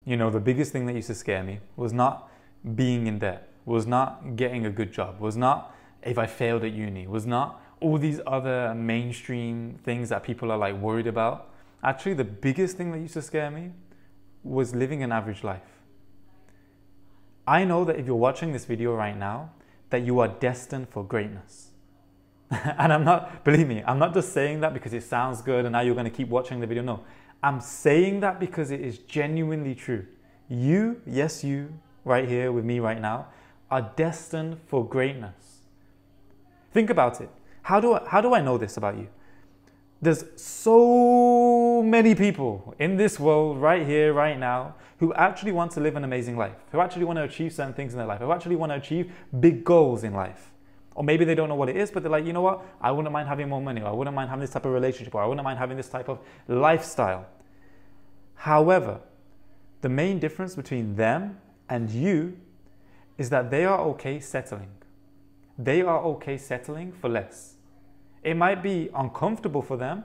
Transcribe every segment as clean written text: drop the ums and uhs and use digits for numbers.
You know, the biggest thing that used to scare me was not being in debt, was not getting a good job, was not if I failed at uni, was not all these other mainstream things that people are like worried about. Actually, the biggest thing that used to scare me was living an average life. I know that if you're watching this video right now, that you are destined for greatness. And I'm not, believe me, I'm not just saying that because it sounds good and now you're going to keep watching the video. No, I'm saying that because it is genuinely true. You, yes, you, right here with me right now, are destined for greatness. Think about it. How do I know this about you? There's so many people in this world right here, right now, who actually want to live an amazing life, who actually want to achieve certain things in their life, who actually want to achieve big goals in life. Or maybe they don't know what it is, but they're like, you know what? I wouldn't mind having more money, or I wouldn't mind having this type of relationship, or I wouldn't mind having this type of lifestyle. However, the main difference between them and you is that they are okay settling. They are okay settling for less. It might be uncomfortable for them,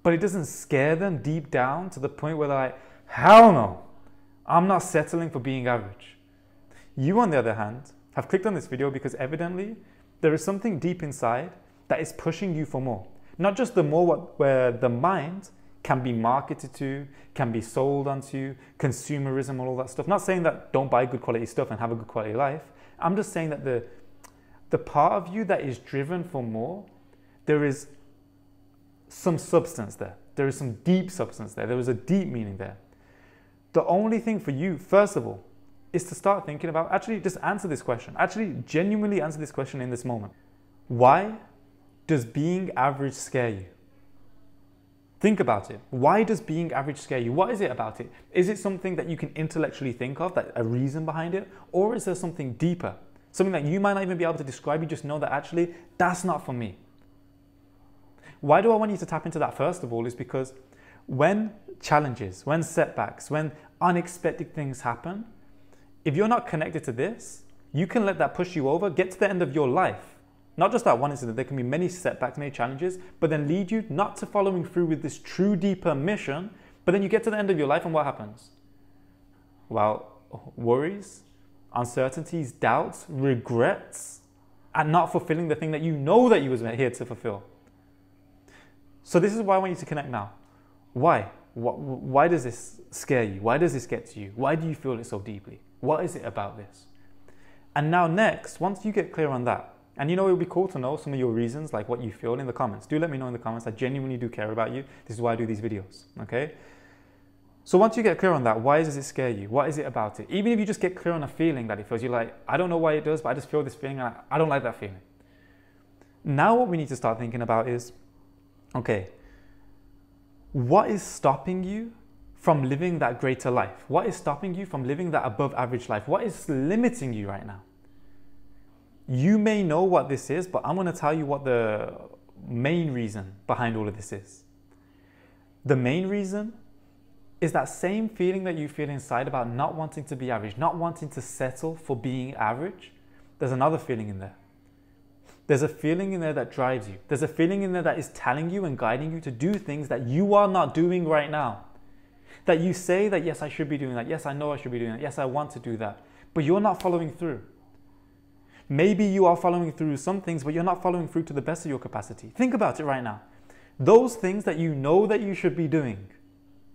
but it doesn't scare them deep down to the point where they're like, hell no, I'm not settling for being average. You, on the other hand, have clicked on this video because evidently there is something deep inside that is pushing you for more. Not just the more where the mind can be marketed to, can be sold onto, consumerism and all that stuff. Not saying that don't buy good quality stuff and have a good quality life. I'm just saying that the part of you that is driven for more, there is some substance there. There is some deep substance there. There is a deep meaning there. The only thing for you, first of all, is to start thinking about, actually just answer this question. Actually genuinely answer this question in this moment. Why does being average scare you? Think about it. Why does being average scare you? What is it about it? Is it something that you can intellectually think of, that a reason behind it? Or is there something deeper? Something that you might not even be able to describe, you just know that actually, that's not for me. Why do I want you to tap into that first of all is because when challenges, when setbacks, when unexpected things happen, if you're not connected to this, you can let that push you over, get to the end of your life. Not just that one incident, there can be many setbacks, many challenges, but then lead you not to following through with this true deeper mission, but then you get to the end of your life and what happens? Well, worries, uncertainties, doubts, regrets, and not fulfilling the thing that you know that you was here to fulfill. So this is why I want you to connect now. Why? Why does this scare you? Why does this get to you? Why do you feel it so deeply? What is it about this? And now next, once you get clear on that, and you know, it would be cool to know some of your reasons, like what you feel in the comments. Do let me know in the comments. I genuinely do care about you. This is why I do these videos, okay? So once you get clear on that, why does it scare you? What is it about it? Even if you just get clear on a feeling that it feels, you're like, I don't know why it does, but I just feel this feeling and I don't like that feeling. Now what we need to start thinking about is, okay, what is stopping you from living that greater life? What is stopping you from living that above average life? What is limiting you right now? You may know what this is, but I'm going to tell you what the main reason behind all of this is. The main reason is that same feeling that you feel inside about not wanting to be average, not wanting to settle for being average. There's another feeling in there. There's a feeling in there that drives you. There's a feeling in there that is telling you and guiding you to do things that you are not doing right now. That you say that, yes, I should be doing that. Yes, I know I should be doing that. Yes, I want to do that. But you're not following through. Maybe you are following through some things, but you're not following through to the best of your capacity. Think about it right now. Those things that you know that you should be doing,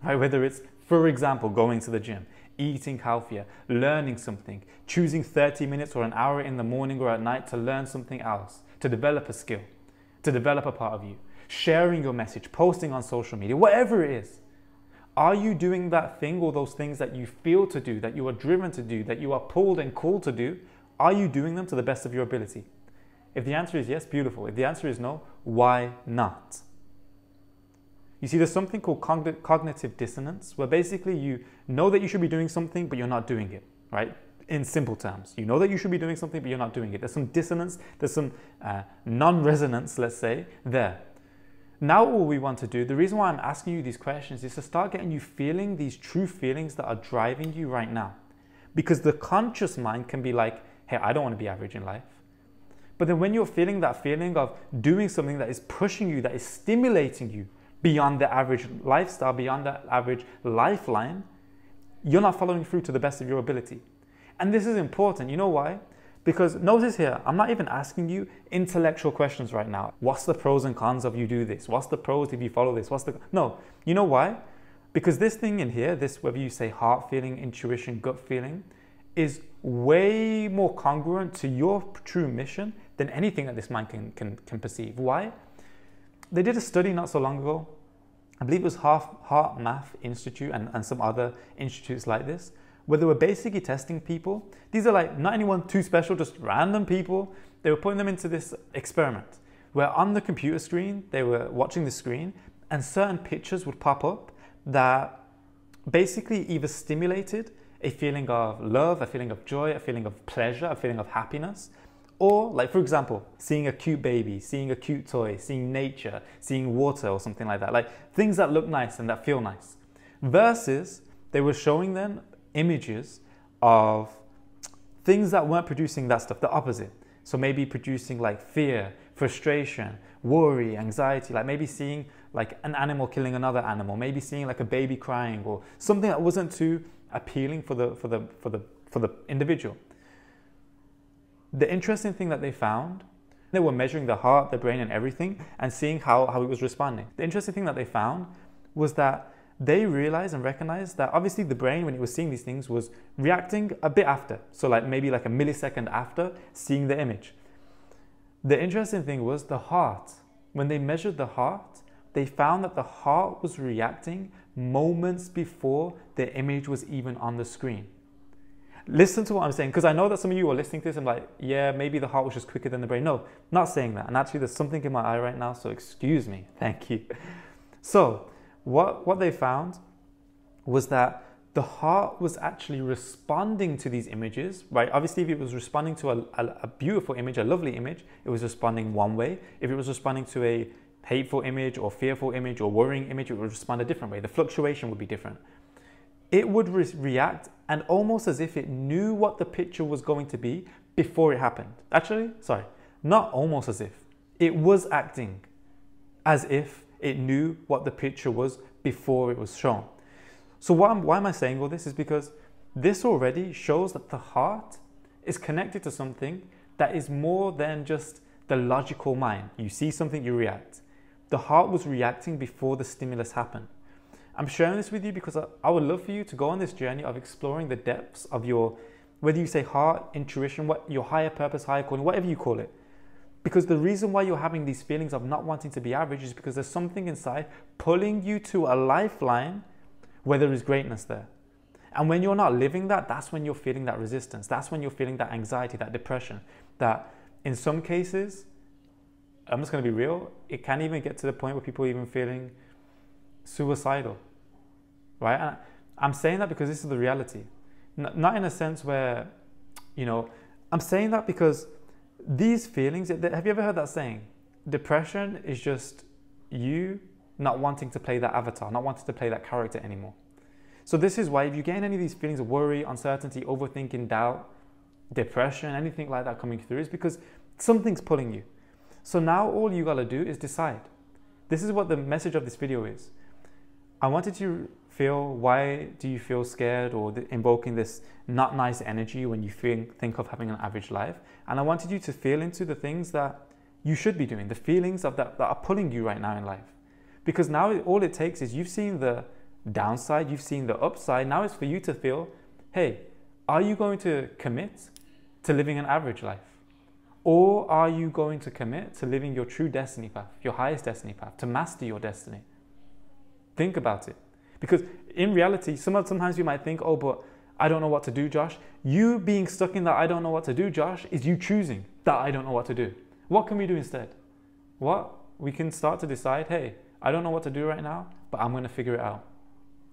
right? Whether it's, for example, going to the gym, eating healthier, learning something, choosing 30 minutes or an hour in the morning or at night to learn something else, to develop a skill, to develop a part of you, sharing your message, posting on social media, whatever it is. Are you doing that thing or those things that you feel to do, that you are driven to do, that you are pulled and called to do? Are you doing them to the best of your ability? If the answer is yes, beautiful. If the answer is no, why not? You see, there's something called cognitive dissonance, where basically you know that you should be doing something, but you're not doing it, right? In simple terms, you know that you should be doing something, but you're not doing it. There's some dissonance, there's some non-resonance, let's say, there. Now all we want to do, the reason why I'm asking you these questions is to start getting you feeling these true feelings that are driving you right now. Because the conscious mind can be like, hey, I don't want to be average in life. But then when you're feeling that feeling of doing something that is pushing you, that is stimulating you beyond the average lifestyle, beyond the average lifeline, you're not following through to the best of your ability. And this is important. You know why? Because notice here, I'm not even asking you intellectual questions right now. What's the pros and cons of you do this? What's the pros if you follow this? No, you know why? Because this thing in here, this, whether you say heart feeling, intuition, gut feeling, is way more congruent to your true mission than anything that this mind can perceive. Why? They did a study not so long ago. I believe it was Heart Math Institute and some other institutes like this, where they were basically testing people. These are like not anyone too special, just random people. They were putting them into this experiment where on the computer screen, they were watching the screen and certain pictures would pop up that basically either stimulated a feeling of love, a feeling of joy, a feeling of pleasure, a feeling of happiness, or like, for example, seeing a cute baby, seeing a cute toy, seeing nature, seeing water or something like that, like things that look nice and that feel nice. Versus they were showing them images of things that weren't producing that stuff, the opposite. So maybe producing like fear, frustration, worry, anxiety, like maybe seeing like an animal killing another animal, maybe seeing like a baby crying or something that wasn't too appealing for the individual. The interesting thing that they found, they were measuring the heart, the brain and everything and seeing how it was responding. The interesting thing that they found was that they realized and recognized that obviously the brain, when it was seeing these things, was reacting a bit after. So like maybe like a millisecond after seeing the image. The interesting thing was the heart. When they measured the heart, they found that the heart was reacting moments before the image was even on the screen. Listen to what I'm saying, because I know that some of you are listening to this and like, yeah, maybe the heart was just quicker than the brain. No, not saying that. And actually there's something in my eye right now, so excuse me. Thank you. So what they found was that the heart was actually responding to these images, right? Obviously, if it was responding to a beautiful image, a lovely image, it was responding one way. If it was responding to a hateful image or fearful image or worrying image, it would respond a different way. The fluctuation would be different. It would react and almost as if it knew what the picture was going to be before it happened. Actually, sorry, not almost as if. It was acting as if it knew what the picture was before it was shown. So why am I saying all this? Is because this already shows that the heart is connected to something that is more than just the logical mind. You see something, you react. The heart was reacting before the stimulus happened. I'm sharing this with you because I would love for you to go on this journey of exploring the depths of your, whether you say heart, intuition, what your higher purpose, higher calling, whatever you call it. Because the reason why you're having these feelings of not wanting to be average is because there's something inside pulling you to a lifeline where there is greatness there. And when you're not living that, that's when you're feeling that resistance. That's when you're feeling that anxiety, that depression, that in some cases, I'm just going to be real, it can even get to the point where people are even feeling suicidal, right? And I'm saying that because this is the reality. Not in a sense where, you know, I'm saying that because these feelings, have you ever heard that saying? Depression is just you not wanting to play that avatar, not wanting to play that character anymore. So this is why if you get any of these feelings of worry, uncertainty, overthinking, doubt, depression, anything like that coming through, is because something's pulling you. So now all you gotta do is decide. This is what the message of this video is. I wanted you to feel, why do you feel scared or invoking this not nice energy when you think of having an average life? And I wanted you to feel into the things that you should be doing, the feelings of that are pulling you right now in life. Because now all it takes is you've seen the downside, you've seen the upside. Now it's for you to feel, hey, are you going to commit to living an average life? Or are you going to commit to living your true destiny path, your highest destiny path, to master your destiny? Think about it. Because in reality, sometimes you might think, oh, but I don't know what to do, Josh. You being stuck in that I don't know what to do, Josh, is you choosing that I don't know what to do. What can we do instead? We can start to decide, hey, I don't know what to do right now, but I'm going to figure it out.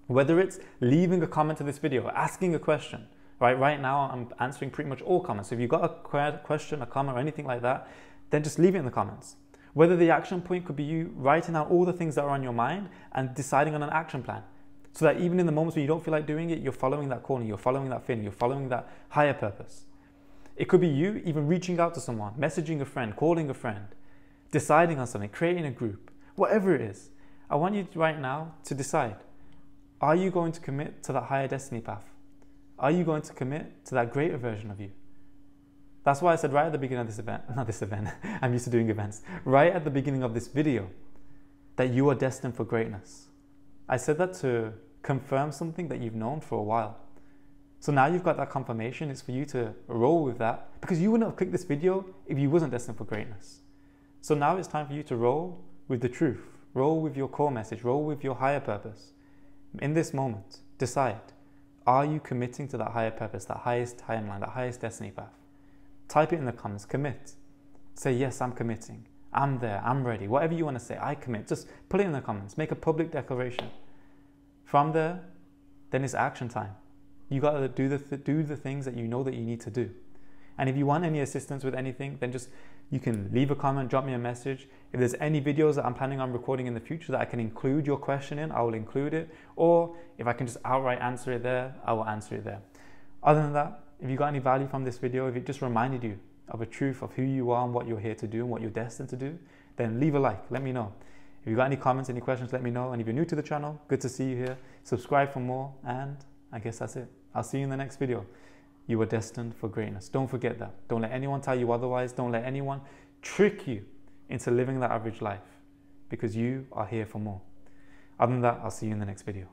Whether it's leaving a comment to this video, asking a question, right? Right now, I'm answering pretty much all comments. So if you've got a question, a comment, or anything like that, then just leave it in the comments. Whether the action point could be you writing out all the things that are on your mind and deciding on an action plan. So that even in the moments when you don't feel like doing it, you're following that calling, you're following that feeling, you're following that higher purpose. It could be you even reaching out to someone, messaging a friend, calling a friend, deciding on something, creating a group, whatever it is. I want you right now to decide. Are you going to commit to that higher destiny path? Are you going to commit to that greater version of you? That's why I said right at the beginning of this event, not this event, I'm used to doing events, right at the beginning of this video, that you are destined for greatness. I said that to confirm something that you've known for a while. So now you've got that confirmation. It's for you to roll with that, because you wouldn't have clicked this video if you wasn't destined for greatness. So now it's time for you to roll with the truth, roll with your core message, roll with your higher purpose. In this moment, decide, are you committing to that higher purpose, that highest timeline, that highest destiny path? Type it in the comments, commit. Say, yes, I'm committing. I'm there, I'm ready. Whatever you want to say, I commit. Just put it in the comments, make a public declaration. From there, then it's action time. You got to do the things that you know that you need to do. And if you want any assistance with anything, then you can leave a comment, drop me a message. If there's any videos that I'm planning on recording in the future that I can include your question in, I will include it. Or if I can just outright answer it there, I will answer it there. Other than that, if you got any value from this video, if it just reminded you of a truth of who you are and what you're here to do and what you're destined to do, then leave a like, let me know. If you got any comments, any questions, let me know. And if you're new to the channel, good to see you here. Subscribe for more, and I guess that's it. I'll see you in the next video. You are destined for greatness. Don't forget that. Don't let anyone tell you otherwise. Don't let anyone trick you into living that average life, because you are here for more. Other than that, I'll see you in the next video.